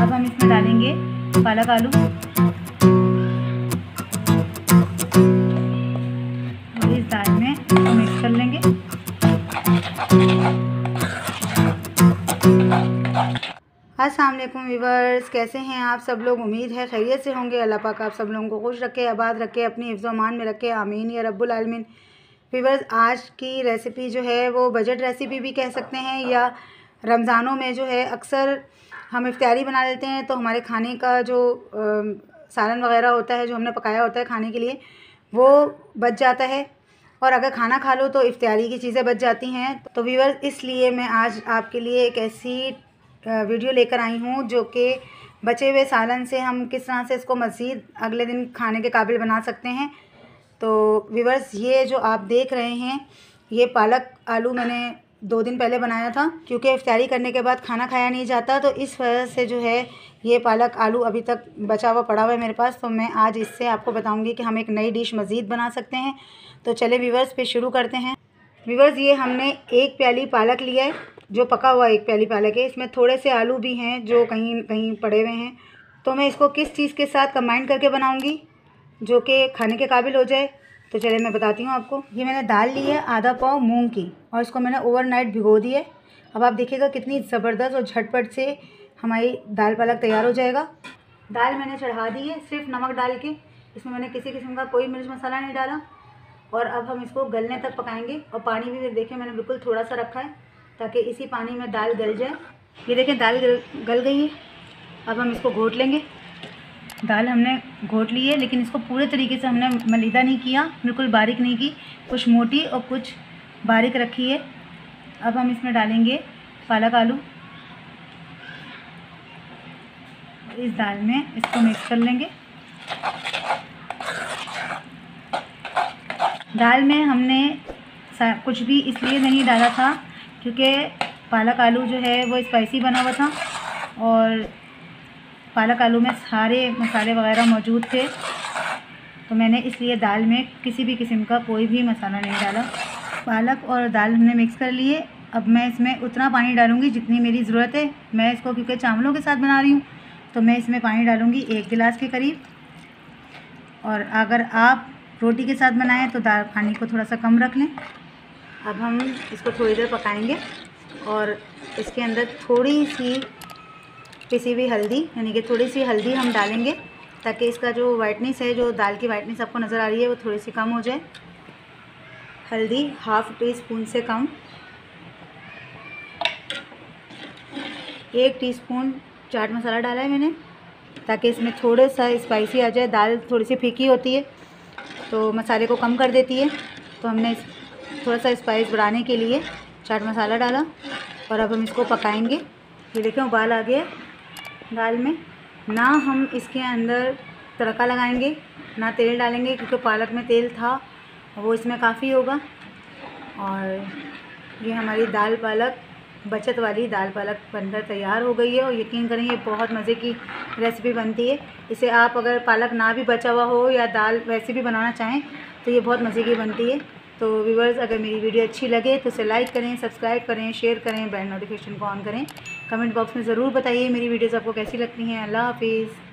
अब हम इसमें डालेंगे पालक आलू और इस दाल में इसको मिक्स कर लेंगे। अस्सलाम वालेकुम व्यूअर्स, कैसे हैं आप सब लोग। उम्मीद है खैरियत से होंगे। अल्लाह पाक आप सब लोगों को खुश रखे, आबाद रखे, अपनी हिफ्ज़ अमान में रखे, आमीन या रब्बुल आलमीन। व्यूअर्स, आज की रेसिपी जो है वो बजट रेसिपी भी कह सकते हैं, या रमज़ानों में जो है अक्सर हम इफ्तारी बना लेते हैं तो हमारे खाने का जो सालन वगैरह होता है जो हमने पकाया होता है खाने के लिए वो बच जाता है, और अगर खाना खा लो तो इफ्तारी की चीज़ें बच जाती हैं। तो व्यूअर्स, इसलिए मैं आज आपके लिए एक ऐसी वीडियो लेकर आई हूँ जो कि बचे हुए सालन से हम किस तरह से इसको मज़ीद अगले दिन खाने के काबिल बना सकते हैं। तो व्यूअर्स, ये जो आप देख रहे हैं ये पालक आलू मैंने 2 दिन पहले बनाया था, क्योंकि इफ्तारी करने के बाद खाना खाया नहीं जाता, तो इस वजह से जो है ये पालक आलू अभी तक बचा हुआ पड़ा हुआ है मेरे पास। तो मैं आज इससे आपको बताऊंगी कि हम एक नई डिश मज़ीद बना सकते हैं। तो चले व्यूअर्स, फिर शुरू करते हैं। व्यूअर्स, ये हमने 1 प्याली पालक लिया है, जो पका हुआ 1 प्याली पालक है। इसमें थोड़े से आलू भी हैं जो कहीं कहीं पड़े हुए हैं। तो मैं इसको किस चीज़ के साथ कंबाइन करके बनाऊंगी जो कि खाने के काबिल हो जाए, तो चलिए मैं बताती हूँ आपको। ये मैंने दाल ली है आधा पाव मूंग की, और इसको मैंने ओवरनाइट भिगो दी है। अब आप देखिएगा कितनी ज़बरदस्त और झटपट से हमारी दाल पालक तैयार हो जाएगा। दाल मैंने चढ़ा दी है सिर्फ नमक डाल के, इसमें मैंने किसी किस्म का कोई मिर्च मसाला नहीं डाला। और अब हम इसको गलने तक पकाएंगे, और पानी भी देखिए मैंने बिल्कुल थोड़ा सा रखा है ताकि इसी पानी में दाल गल जाए। ये देखें दाल गल गई है। अब हम इसको घोट लेंगे। दाल हमने घोट ली है, लेकिन इसको पूरे तरीके से हमने मलीदा नहीं किया, बिल्कुल बारीक नहीं की, कुछ मोटी और कुछ बारीक रखी है। अब हम इसमें डालेंगे पालक आलू, इस दाल में इसको मिक्स कर लेंगे। दाल में हमने कुछ भी इसलिए नहीं डाला था क्योंकि पालक आलू जो है वो स्पाइसी बना हुआ था, और पालक आलू में सारे मसाले वगैरह मौजूद थे, तो मैंने इसलिए दाल में किसी भी किस्म का कोई भी मसाला नहीं डाला। पालक और दाल हमने मिक्स कर लिए। अब मैं इसमें उतना पानी डालूँगी जितनी मेरी ज़रूरत है। मैं इसको क्योंकि चावलों के साथ बना रही हूँ तो मैं इसमें पानी डालूँगी 1 गिलास के करीब, और अगर आप रोटी के साथ बनाएं तो दाल पानी को थोड़ा सा कम रख लें। अब हम इसको थोड़ी देर पकाएंगे, और इसके अंदर थोड़ी सी पिसी हुई हल्दी, यानी कि थोड़ी सी हल्दी हम डालेंगे ताकि इसका जो वाइटनेस है, जो दाल की वाइटनेस आपको नज़र आ रही है, वो थोड़ी सी कम हो जाए। हल्दी 1/2 टीस्पून से कम। 1 टीस्पून चाट मसाला डाला है मैंने ताकि इसमें थोड़ा सा स्पाइसी आ जाए। दाल थोड़ी सी फीकी होती है तो मसाले को कम कर देती है, तो हमने थोड़ा सा स्पाइस बढ़ाने के लिए चाट मसाला डाला। और अब हम इसको पकाएंगे। ये देखें उबाल आ गया दाल में। ना हम इसके अंदर तड़का लगाएंगे ना तेल डालेंगे, क्योंकि पालक में तेल था वो इसमें काफ़ी होगा। और ये हमारी दाल पालक, बचत वाली दाल पालक बनकर तैयार हो गई है, और यकीन करें ये बहुत मज़े की रेसिपी बनती है। इसे आप अगर पालक ना भी बचा हुआ हो या दाल वैसे भी बनाना चाहें तो ये बहुत मज़े की बनती है। तो व्यूअर्स, अगर मेरी वीडियो अच्छी लगे तो इसे लाइक करें, सब्सक्राइब करें, शेयर करें, बेल नोटिफिकेशन को ऑन करें। कमेंट बॉक्स में ज़रूर बताइए मेरी वीडियोज़ आपको कैसी लगती हैं। अल्लाह हाफिज़।